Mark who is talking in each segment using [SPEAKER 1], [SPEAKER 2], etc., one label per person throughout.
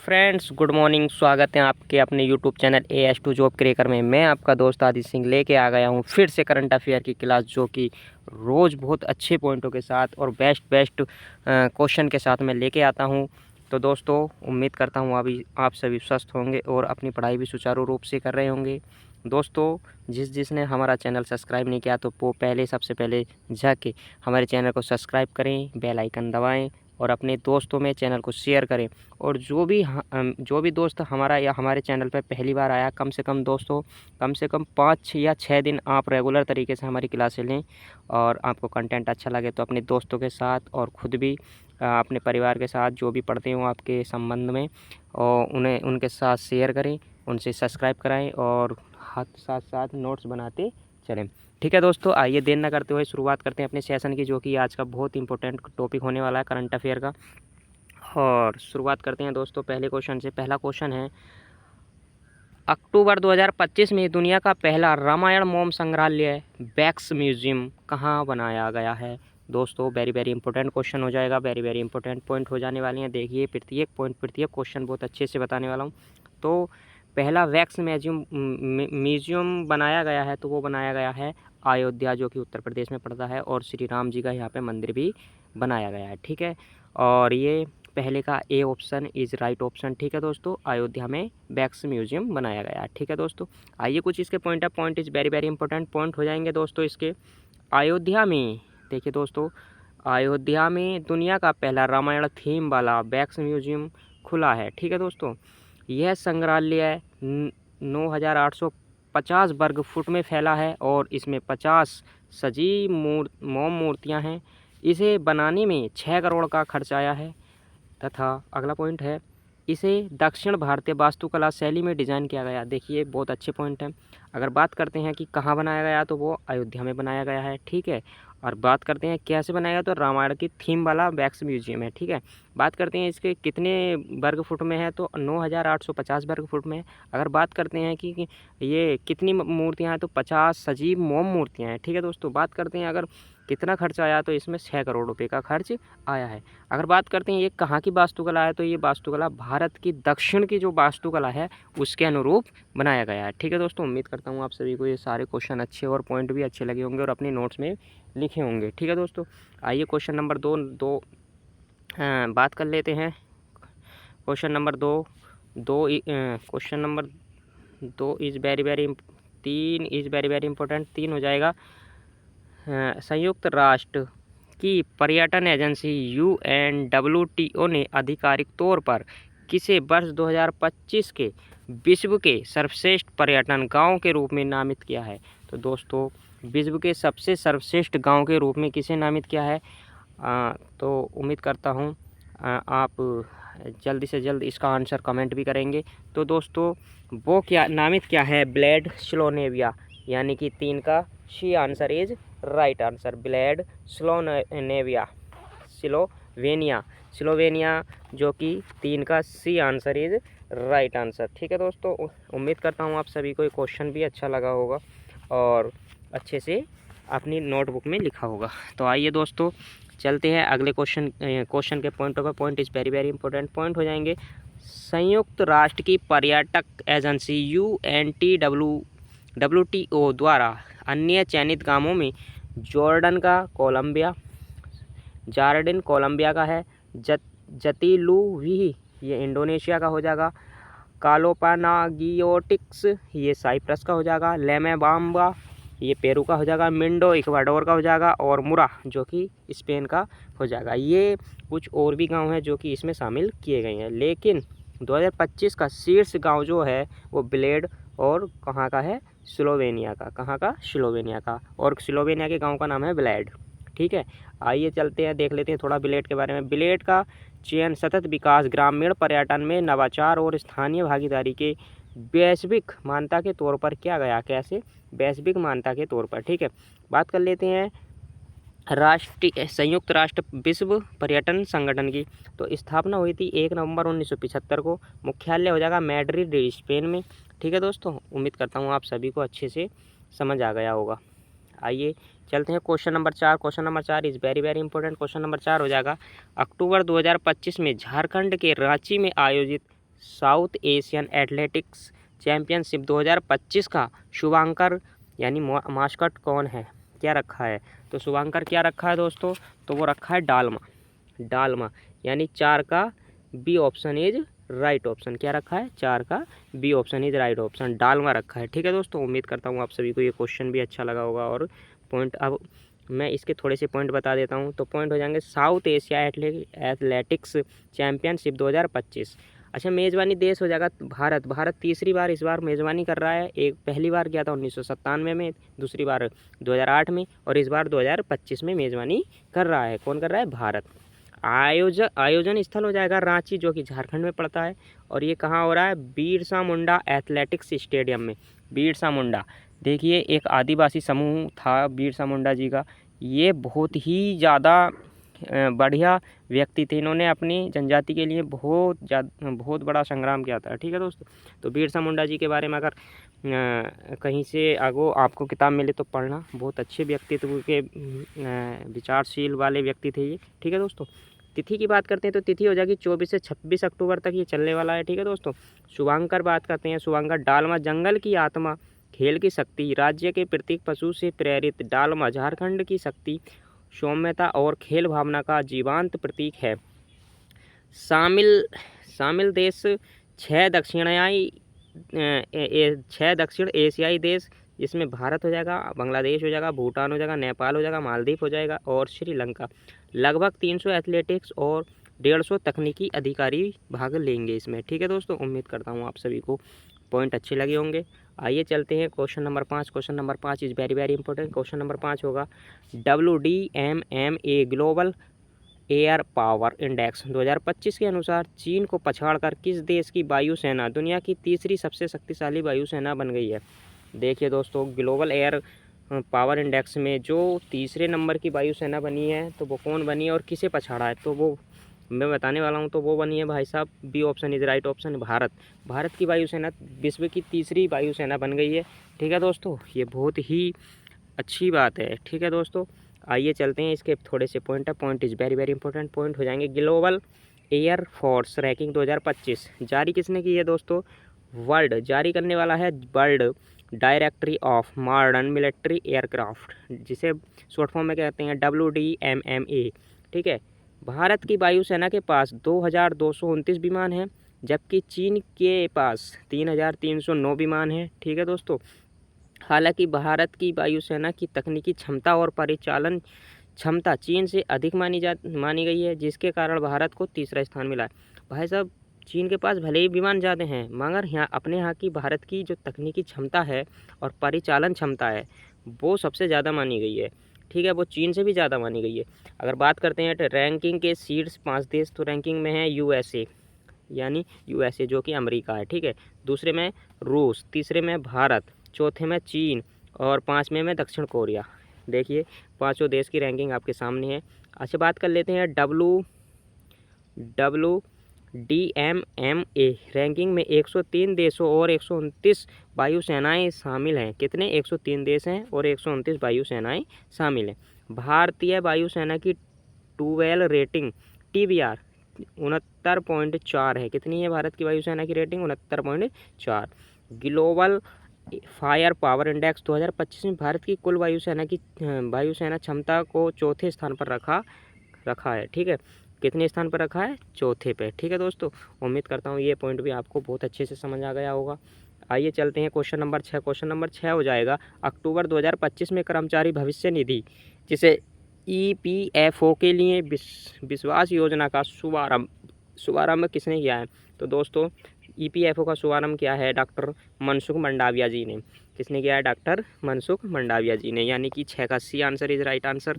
[SPEAKER 1] Friends, good morning. स्वागत है आपके अपने YouTube channel AS2 job cracker में। मैं आपका दोस्त आदित्य सिंह लेके आ गया हूँ फिर से करंट अफेयर की क्लास, जो कि रोज़ बहुत अच्छे पॉइंटों के साथ और बेस्ट क्वेश्चन के साथ मैं लेके आता हूँ। तो दोस्तों, उम्मीद करता हूँ अभी आप सभी स्वस्थ होंगे और अपनी पढ़ाई भी सुचारू रूप से कर रहे होंगे। दोस्तों, जिसने हमारा चैनल सब्सक्राइब नहीं किया तो वो सबसे पहले जाके हमारे चैनल को सब्सक्राइब करें, बेल आइकन दबाएँ और अपने दोस्तों में चैनल को शेयर करें। और जो भी दोस्त हमारा या हमारे चैनल पर पहली बार आया, कम से कम दोस्तों, कम से कम 5 या 6 दिन आप रेगुलर तरीके से हमारी क्लासें लें और आपको कंटेंट अच्छा लगे तो अपने दोस्तों के साथ और ख़ुद भी अपने परिवार के साथ जो भी पढ़ते हों आपके संबंध में, और उन्हें उनके साथ शेयर करें, उनसे सब्सक्राइब कराएं और साथ साथ नोट्स बनाते चलें। ठीक है दोस्तों, आइए देर न करते हुए शुरुआत करते हैं अपने सेशन की, जो कि आज का बहुत इंपॉर्टेंट टॉपिक होने वाला है करंट अफेयर का। और शुरुआत करते हैं दोस्तों पहले क्वेश्चन से। पहला क्वेश्चन है, अक्टूबर 2025 में दुनिया का पहला रामायण मोम संग्रहालय वैक्स म्यूजियम कहाँ बनाया गया है? दोस्तों, वेरी इंपॉर्टेंट क्वेश्चन हो जाएगा, वेरी इंपॉर्टेंट पॉइंट हो जाने वाले हैं। देखिए, प्रत्येक क्वेश्चन बहुत अच्छे से बताने वाला हूँ। तो पहला वैक्स म्यूजियम बनाया गया है, तो वो बनाया गया है अयोध्या, जो कि उत्तर प्रदेश में पड़ता है, और श्री राम जी का यहाँ पे मंदिर भी बनाया गया है। ठीक है, और ये पहले का A option is right option. ठीक है दोस्तों, अयोध्या में वैक्स म्यूजियम बनाया गया है। ठीक है दोस्तों, आइए कुछ इसके point is very important point हो जाएंगे दोस्तों इसके। अयोध्या में, देखिए दोस्तों, अयोध्या में दुनिया का पहला रामायण थीम वाला वैक्स म्यूजियम खुला है। ठीक है दोस्तों, यह संग्रहालय 9,850 वर्ग फुट में फैला है और इसमें 50 सजीव मोम मूर्तियाँ हैं। इसे बनाने में 6 करोड़ का खर्च आया है। तथा अगला पॉइंट है, इसे दक्षिण भारतीय वास्तुकला शैली में डिज़ाइन किया गया। देखिए, बहुत अच्छे पॉइंट हैं। अगर बात करते हैं कि कहाँ बनाया गया, तो वो अयोध्या में बनाया गया है। ठीक है, और बात करते हैं कैसे बनाया गया, तो रामायण की थीम वाला वैक्स म्यूजियम है। ठीक है, बात करते हैं इसके कितने वर्ग फुट में है, तो 9,850 वर्ग फुट में है। अगर बात करते हैं कि ये कितनी मूर्तियाँ हैं, तो 50 सजीव मोम मूर्तियाँ हैं। ठीक है दोस्तों, बात करते हैं अगर कितना खर्च आया, तो इसमें 6 करोड़ रुपए का खर्च आया है। अगर बात करते हैं ये कहाँ की वास्तुकला है, तो ये वास्तुकला भारत की दक्षिण की जो वास्तुकला है उसके अनुरूप बनाया गया है। ठीक है दोस्तों, उम्मीद करता हूँ आप सभी को ये सारे क्वेश्चन अच्छे और पॉइंट भी अच्छे लगे होंगे और अपने नोट्स में लिखे होंगे। ठीक है दोस्तों, आइए क्वेश्चन नंबर दो बात कर लेते हैं। क्वेश्चन नंबर दो इज़ वेरी इंपॉर्टेंट। 3 हो जाएगा। संयुक्त राष्ट्र की पर्यटन एजेंसी UNWTO ने आधिकारिक तौर पर किसे वर्ष 2025 के विश्व के सर्वश्रेष्ठ पर्यटन गांव के रूप में नामित किया है? तो दोस्तों, विश्व के सबसे सर्वश्रेष्ठ गांव के रूप में किसे नामित किया है? तो उम्मीद करता हूं आप जल्दी से जल्द इसका आंसर कमेंट भी करेंगे। तो दोस्तों, वो नामित क्या है? ब्लेड स्लोवेनिया, यानी कि 3 का C answer is right answer. Bled Slovenia, Slovenia, जो कि 3 का C answer is right answer. ठीक है दोस्तों, उम्मीद करता हूँ आप सभी को ये क्वेश्चन भी अच्छा लगा होगा और अच्छे से अपनी नोटबुक में लिखा होगा। तो आइए दोस्तों, चलते हैं अगले क्वेश्चन के पॉइंटों पर। Point is very important point हो जाएंगे। संयुक्त राष्ट्र की पर्यटक एजेंसी WTO द्वारा अन्य चयनित गांवों में जॉर्डन कोलंबिया का है, जतिलुविही ये इंडोनेशिया का हो जाएगा, कालोपानागियोटिक्स ये साइप्रस का हो जाएगा, लेमेबाम्बा ये पेरू का हो जाएगा, मिंडो इक्वाडोर का हो जाएगा, और मुरा जो कि स्पेन का हो जाएगा। ये कुछ और भी गांव हैं जो कि इसमें शामिल किए गए हैं, लेकिन 2025 का शीर्ष गांव जो है वो ब्लेड और कहाँ का है? स्लोवेनिया का। कहाँ का? स्लोवेनिया का। और स्लोवेनिया के गांव का नाम है ब्लेड। ठीक है, आइए चलते हैं, देख लेते हैं थोड़ा ब्लेड के बारे में। ब्लेड का चयन सतत विकास, ग्रामीण पर्यटन में नवाचार और स्थानीय भागीदारी के वैश्विक मान्यता के तौर पर किया गया। कैसे? वैश्विक मान्यता के तौर पर। ठीक है, बात कर लेते हैं संयुक्त राष्ट्र विश्व पर्यटन संगठन की। तो स्थापना हुई थी 1 नवंबर 1975 को। मुख्यालय हो जाएगा मैड्रिड, स्पेन में। ठीक है दोस्तों, उम्मीद करता हूँ आप सभी को अच्छे से समझ आ गया होगा। आइए चलते हैं question number 4। Question number 4 is very important. Question number 4 हो जाएगा, अक्टूबर 2025 में झारखंड के रांची में आयोजित साउथ एशियन एथलेटिक्स चैम्पियनशिप 2025 का शुभांकर यानी मास्कट कौन है, क्या रखा है? तो शुभांकर क्या रखा है दोस्तों? तो वो रखा है डालमा। डालमा यानी 4 का B option is right option. क्या रखा है? 4 का B option is right option, Dalma रखा है। ठीक है दोस्तों, उम्मीद करता हूँ आप सभी को ये क्वेश्चन भी अच्छा लगा होगा। और पॉइंट अब मैं इसके थोड़े से पॉइंट बता देता हूँ। तो पॉइंट हो जाएंगे साउथ एशिया एथलेटिक्स चैम्पियनशिप 2025। अच्छा, मेज़बानी देश हो जाएगा भारत। भारत तीसरी बार इस बार मेज़बानी कर रहा है। एक पहली बार किया था 1997 में, दूसरी बार 2008 में, और इस बार 2025 में मेज़बानी कर रहा है। कौन कर रहा है? भारत। आयोजन स्थल हो जाएगा रांची, जो कि झारखंड में पड़ता है। और ये कहाँ हो रहा है? बिरसा मुंडा एथलेटिक्स स्टेडियम में। बिरसा मुंडा, देखिए एक आदिवासी समूह था बिरसा मुंडा जी का। ये बहुत ही ज़्यादा बढ़िया व्यक्ति थे। इन्होंने अपनी जनजाति के लिए बहुत बड़ा संग्राम किया था। ठीक है दोस्तों, तो बिरसा मुंडा जी के बारे में अगर कहीं से आगो आपको किताब मिले तो पढ़ना। बहुत अच्छे व्यक्तित्व के विचारशील वाले व्यक्ति थे ये। ठीक है दोस्तों, तिथि की बात करते हैं तो तिथि हो जाएगी 24 से 26 अक्टूबर तक ये चलने वाला है। ठीक है दोस्तों, शुभांकर बात करते हैं। शुभांकर डालमा जंगल की आत्मा, खेल की शक्ति, राज्य के प्रतीक, पशु से प्रेरित। डालमा झारखंड की शक्ति, सौम्यता और खेल भावना का जीवंत प्रतीक है। शामिल देश 6 दक्षिण एशियाई देश, जिसमें भारत हो जाएगा, बांग्लादेश हो जाएगा, भूटान हो जाएगा, नेपाल हो जाएगा, मालदीव हो जाएगा और श्रीलंका। लगभग 300 एथलेटिक्स और 150 तकनीकी अधिकारी भाग लेंगे इसमें। ठीक है दोस्तों, उम्मीद करता हूँ आप सभी को पॉइंट अच्छे लगे होंगे। आइए चलते हैं question number 5। Question number 5 is very very important. Question number 5 होगा WDMMA global air power index 2025 के अनुसार चीन को पछाड़कर किस देश की वायुसेना दुनिया की तीसरी सबसे शक्तिशाली वायुसेना बन गई है? देखिए दोस्तों, ग्लोबल एयर पावर इंडेक्स में जो तीसरे नंबर की वायुसेना बनी है, तो वो कौन बनी है और किसे पछाड़ा है? तो वो मैं बताने वाला हूँ। तो वो बनी है भाई साहब, B option is right option, Bharat. Bharat की वायुसेना विश्व की तीसरी वायुसेना बन गई है। ठीक है दोस्तों, ये बहुत ही अच्छी बात है। ठीक है दोस्तों, आइए चलते हैं, इसके थोड़े से पॉइंट है। Point is very very important. Point हो जाएंगे ग्लोबल एयर फोर्स रैंकिंग 2025 जारी किसने की है दोस्तों? वर्ल्ड जारी करने वाला है world directory of modern military aircraft, जिसे शॉर्ट फॉर्म में कहते हैं WDMMA। ठीक है, भारत की वायुसेना के पास 2229 विमान हैं, जबकि चीन के पास 3309 विमान हैं। ठीक है दोस्तों, हालांकि भारत की वायुसेना की तकनीकी क्षमता और परिचालन क्षमता चीन से अधिक मानी गई है, जिसके कारण भारत को तीसरा स्थान मिला है। भाई साहब, चीन के पास भले ही विमान ज़्यादा हैं, मगर यहाँ की भारत की जो तकनीकी क्षमता है और परिचालन क्षमता है, वो सबसे ज़्यादा मानी गई है। ठीक है, वो चीन से भी ज़्यादा मानी गई है। अगर बात करते हैं रैंकिंग के शीर्ष 5 देश, तो रैंकिंग में है USA, यानी USA जो कि अमेरिका है। ठीक है, दूसरे में रूस, तीसरे में भारत, चौथे में चीन और 5वें में दक्षिण कोरिया। देखिए, पांचों देश की रैंकिंग आपके सामने है। अच्छा, बात कर लेते हैं WDMMA रैंकिंग में 103 देशों और 129 वायुसेनाएँ शामिल हैं। कितने? 103 देश हैं और 129 वायुसेनाएँ शामिल हैं। भारतीय वायुसेना की 12 रेटिंग TBR 69.4 है। कितनी है भारत की वायुसेना की rating? 69.4। Global fire power index 2025 में भारत की कुल वायुसेना क्षमता को चौथे स्थान पर रखा है। ठीक है, कितने स्थान पर रखा है? चौथे पे। ठीक है दोस्तों, उम्मीद करता हूँ ये पॉइंट भी आपको बहुत अच्छे से समझ आ गया होगा। आइए चलते हैं क्वेश्चन नंबर 6। क्वेश्चन नंबर 6 हो जाएगा अक्टूबर 2025 में कर्मचारी भविष्य निधि, जिसे EPFO के लिए विश्वास योजना का शुभारंभ किसने किया है? तो दोस्तों, EPFO का शुभारंभ किया है डॉक्टर मनसुख मंडाविया जी ने। किसने किया है? डॉक्टर मनसुख मंडाविया जी ने, यानी कि 6 का C answer is right answer.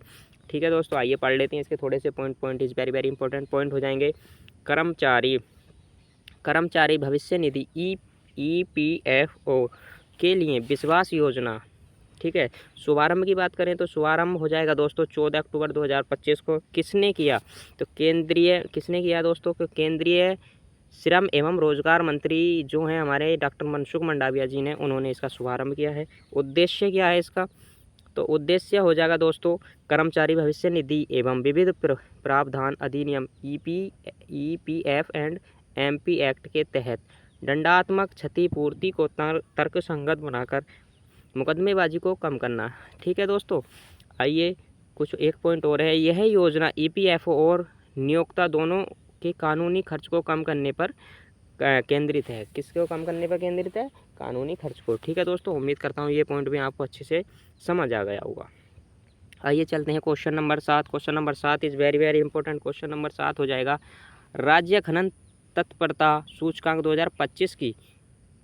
[SPEAKER 1] ठीक है दोस्तों, आइए पढ़ लेते हैं इसके थोड़े से point is very very important. Point हो जाएंगे कर्मचारी भविष्य निधि EPFO के लिए विश्वास योजना। ठीक है, शुभारंभ की बात करें तो शुभारंभ हो जाएगा दोस्तों 14 अक्टूबर 2025 को। किसने किया? तो किसने किया दोस्तों? केंद्रीय श्रम एवं रोजगार मंत्री जो हैं हमारे डॉक्टर मनसुख मंडाविया जी ने, उन्होंने इसका शुभारंभ किया है। उद्देश्य क्या है इसका? तो उद्देश्य हो जाएगा दोस्तों कर्मचारी भविष्य निधि एवं विविध प्रावधान अधिनियम EPF एंड एमपी एक्ट के तहत दंडात्मक क्षतिपूर्ति को तर्कसंगत बनाकर मुकदमेबाजी को कम करना। ठीक है दोस्तों, आइए कुछ एक पॉइंट और है। यह योजना ईपीएफओ और नियोक्ता दोनों के कानूनी खर्च को कम करने पर केंद्रित है। किसको कम करने पर केंद्रित है? कानूनी खर्च को। ठीक है दोस्तों, उम्मीद करता हूँ ये पॉइंट भी आपको अच्छे से समझ आ गया होगा। आइए चलते हैं question number 7। Question number 7 is very very important. Question number 7 हो जाएगा, राज्य खनन तत्परता सूचकांक 2025 की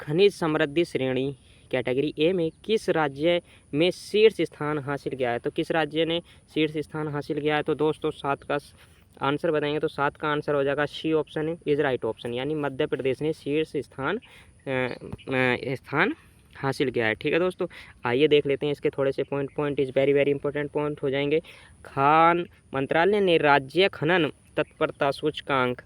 [SPEAKER 1] खनिज समृद्धि श्रेणी कैटेगरी ए में किस राज्य में शीर्ष स्थान हासिल किया है? तो किस राज्य ने शीर्ष स्थान हासिल किया है? तो दोस्तों 7 का आंसर बताएंगे तो 7 का आंसर हो जाएगा C option is right option, यानी मध्य प्रदेश ने शीर्ष स्थान हासिल किया है। ठीक है दोस्तों, आइए देख लेते हैं इसके थोड़े से point is very very important point हो जाएंगे। खान मंत्रालय ने राज्य खनन तत्परता सूचकांक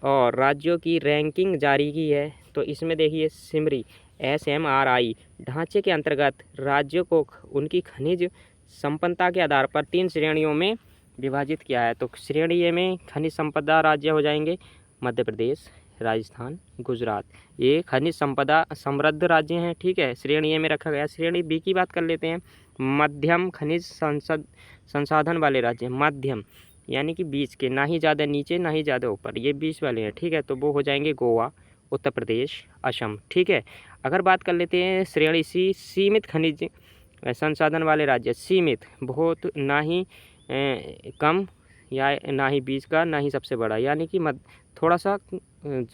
[SPEAKER 1] और राज्यों की रैंकिंग जारी की है। तो इसमें देखिए सिमरी SMRI ढांचे के अंतर्गत राज्यों को उनकी खनिज संपन्नता के आधार पर 3 श्रेणियों में विभाजित किया है। तो श्रेणी ए में खनिज संपदा राज्य हो जाएंगे मध्य प्रदेश, राजस्थान, गुजरात। ये खनिज संपदा समृद्ध राज्य हैं। ठीक है, श्रेणी ए में रखा गया। श्रेणी बी की बात कर लेते हैं, मध्यम खनिज संसाधन वाले राज्य। मध्यम यानी कि बीच के, ना ही ज़्यादा नीचे ना ही ज़्यादा ऊपर, ये बीच वाले हैं। ठीक है, तो वो हो जाएंगे गोवा, उत्तर प्रदेश, असम। ठीक है, अगर बात कर लेते हैं श्रेणी सी, सीमित खनिज संसाधन वाले राज्य। सीमित, बहुत ना ही कम या ना ही बीच का ना ही सबसे बड़ा, यानी कि थोड़ा सा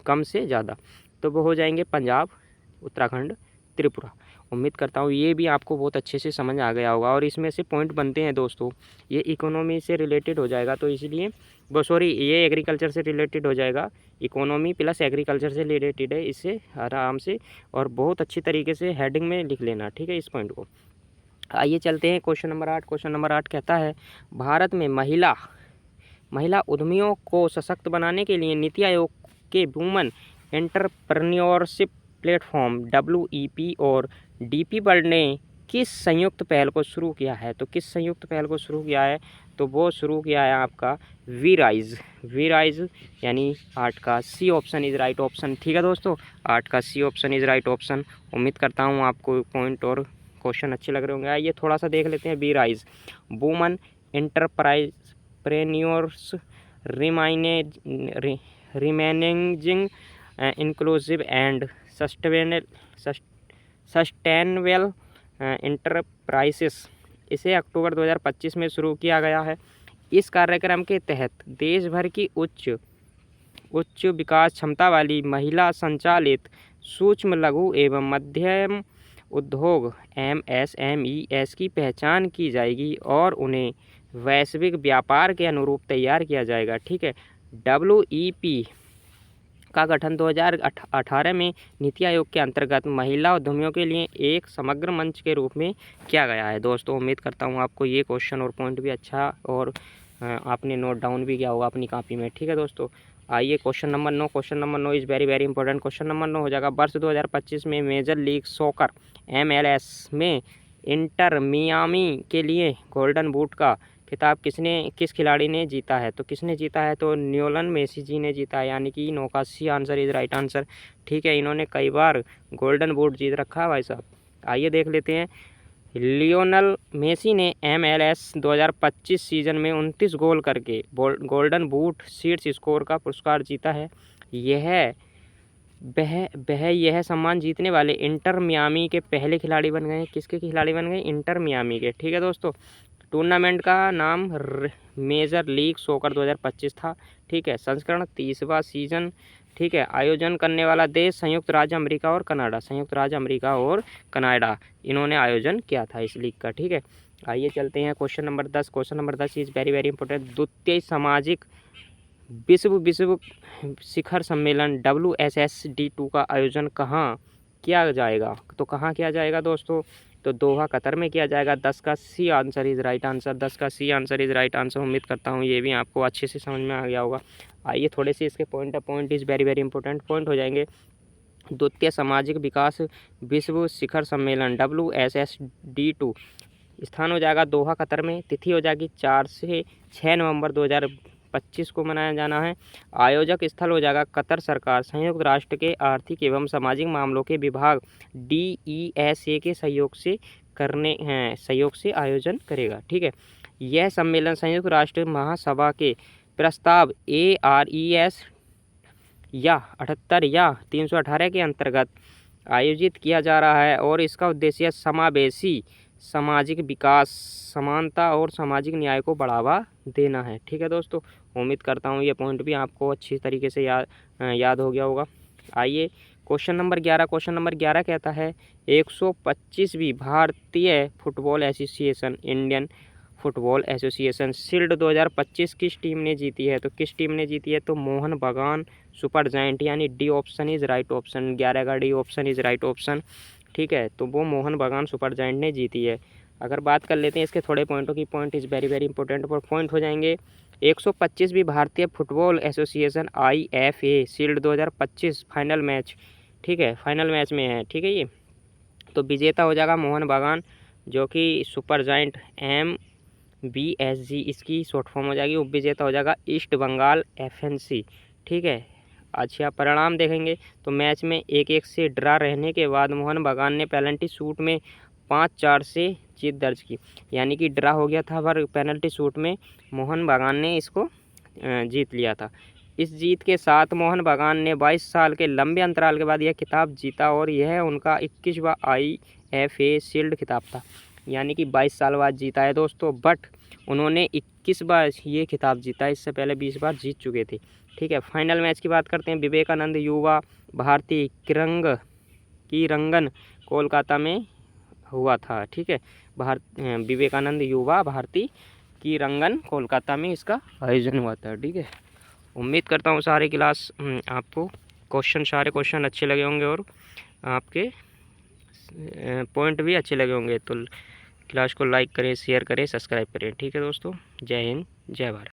[SPEAKER 1] कम से ज़्यादा। तो वो हो जाएंगे पंजाब, उत्तराखंड, त्रिपुरा। उम्मीद करता हूँ ये भी आपको बहुत अच्छे से समझ आ गया होगा। और इसमें से पॉइंट बनते हैं दोस्तों, ये इकोनॉमी से रिलेटेड हो जाएगा, तो इसलिए ये एग्रीकल्चर से रिलेटेड हो जाएगा। इकोनॉमी प्लस एग्रीकल्चर से रिलेटेड है, इससे आराम से और बहुत अच्छी तरीके से हेडिंग में लिख लेना। ठीक है, इस पॉइंट को। आइए चलते हैं क्वेश्चन नंबर 8। क्वेश्चन नंबर 8 कहता है, भारत में महिला उद्यमियों को सशक्त बनाने के लिए नीति आयोग के वुमन एंटरप्रेन्योरशिप प्लेटफॉर्म WEP और DP वर्ल्ड ने किस संयुक्त पहल को शुरू किया है? तो किस संयुक्त पहल को शुरू किया है? तो वो शुरू किया है आपका वीराइज, यानी 8 का C option is right option. ठीक है दोस्तों, 8 का C option is right option. उम्मीद करता हूँ आपको पॉइंट और क्वेश्चन अच्छे लग रहे होंगे। आइए थोड़ा सा देख लेते हैं। WeRise women entrepreneurs remaining inclusive and sustainable enterprises, इसे अक्टूबर 2025 में शुरू किया गया है। इस कार्यक्रम के तहत देश भर की उच्च विकास क्षमता वाली महिला संचालित सूक्ष्म लघु एवं मध्यम उद्योग MSMEs की पहचान की जाएगी और उन्हें वैश्विक व्यापार के अनुरूप तैयार किया जाएगा। ठीक है, WEP का गठन 2018 में नीति आयोग के अंतर्गत महिला उद्यमियों के लिए एक समग्र मंच के रूप में किया गया है। दोस्तों उम्मीद करता हूँ आपको ये क्वेश्चन और पॉइंट भी अच्छा और आपने नोट डाउन भी किया होगा अपनी कॉपी में। ठीक है दोस्तों, आइए question number 9। Question number 9 is very very important. Question number 9 हो जाएगा, वर्ष 2025 में मेजर लीग सॉकर MLS में इंटर मियामी के लिए गोल्डन बूट का खिताब किस खिलाड़ी ने जीता है? तो किसने जीता है? तो न्योलन मेसी जी ने जीता है, यानी कि 9 का C answer is right answer. ठीक है, इन्होंने कई बार गोल्डन बूट जीत रखा है भाई साहब। आइए देख लेते हैं, लियोनल मेसी ने MLS 2025 सीजन में 29 गोल करके गोल्डन बूट शीर्ष स्कोर का पुरस्कार जीता है। यह सम्मान जीतने वाले इंटर मियामी के पहले खिलाड़ी बन गए। किसके खिलाड़ी बन गए? इंटर मियामी के। ठीक है दोस्तों, टूर्नामेंट का नाम मेजर लीग सॉकर 2025 था। ठीक है, संस्करण 30वां सीजन। ठीक है, आयोजन करने वाला देश संयुक्त राज्य अमेरिका और कनाडा। संयुक्त राज्य अमेरिका और कनाडा इन्होंने आयोजन किया था इस लीग का। ठीक है, आइए चलते हैं question number 10। Question number 10 is very very important. द्वितीय सामाजिक विश्व शिखर सम्मेलन WSSD2 का आयोजन कहाँ किया जाएगा? तो कहाँ किया जाएगा दोस्तों? तो दोहा कतर में किया जाएगा। 10 का C answer is right answer. 10 का C answer is right answer. उम्मीद करता हूँ ये भी आपको अच्छे से समझ में आ गया होगा। आइए थोड़े से इसके point is very very important point हो जाएंगे। द्वितीय सामाजिक विकास विश्व शिखर सम्मेलन WSSD2 स्थान हो जाएगा दोहा कतर में। तिथि हो जाएगी 4 से 6 नवंबर 2025 2025 को मनाया जाना है। आयोजक स्थल हो जाएगा कतर सरकार, संयुक्त राष्ट्र के आर्थिक एवं सामाजिक मामलों के विभाग DESA के सहयोग से आयोजन करेगा। ठीक है, यह सम्मेलन संयुक्त राष्ट्र महासभा के प्रस्ताव ARES या 78 या 318 के अंतर्गत आयोजित किया जा रहा है और इसका उद्देश्य समावेशी सामाजिक विकास, समानता और सामाजिक न्याय को बढ़ावा देना है। ठीक है दोस्तों, उम्मीद करता हूँ ये पॉइंट भी आपको अच्छी तरीके से याद हो गया होगा। आइए क्वेश्चन नंबर 11। क्वेश्चन नंबर 11 कहता है 125वीं भारतीय football association, Indian football association shield 2025 किस टीम ने जीती है? तो किस टीम ने जीती है? तो मोहन बागान सुपर जायंट, यानी D option is right option. 11 का D option is right option. ठीक है, तो वो मोहन बागान सुपर जायंट ने जीती है। अगर बात कर लेते हैं इसके थोड़े पॉइंटों की, point is very very important और पॉइंट हो जाएंगे। 125वीं भारतीय football association IFA shield 2025 final match, ठीक है, फाइनल मैच में है। ठीक है, ये तो विजेता हो जाएगा मोहन बागान, जो कि सुपर जायंट MBSG इसकी शॉर्ट फॉर्म हो जाएगी। उप विजेता हो जाएगा ईस्ट बंगाल FNC। ठीक है, अच्छा परिणाम देखेंगे तो मैच में 1-1 से ड्रा रहने के बाद मोहन बागान ने पेनल्टी शूट में 5-4 से जीत दर्ज की, यानी कि ड्रा हो गया था पर पेनल्टी शूट में मोहन बागान ने इसको जीत लिया था। इस जीत के साथ मोहन बागान ने 22 साल के लंबे अंतराल के बाद यह खिताब जीता और यह उनका 21वां IFA शील्ड खिताब था, यानी कि 22 साल बाद जीता है दोस्तों। बट उन्होंने 21 बार ये खिताब जीता, इससे पहले 20 बार जीत चुके थे। ठीक है, फाइनल मैच की बात करते हैं। विवेकानंद युवा भारती किरंगन कोलकाता में हुआ था। ठीक है, विवेकानंद युवा भारती किरंगन कोलकाता में इसका आयोजन हुआ था। ठीक है, उम्मीद करता हूँ सारे आपको सारे क्वेश्चन अच्छे लगे होंगे और आपके पॉइंट भी अच्छे लगे होंगे। तो क्लास को लाइक करें, शेयर करें, सब्सक्राइब करें। ठीक है दोस्तों, जय हिंद, जय भारत।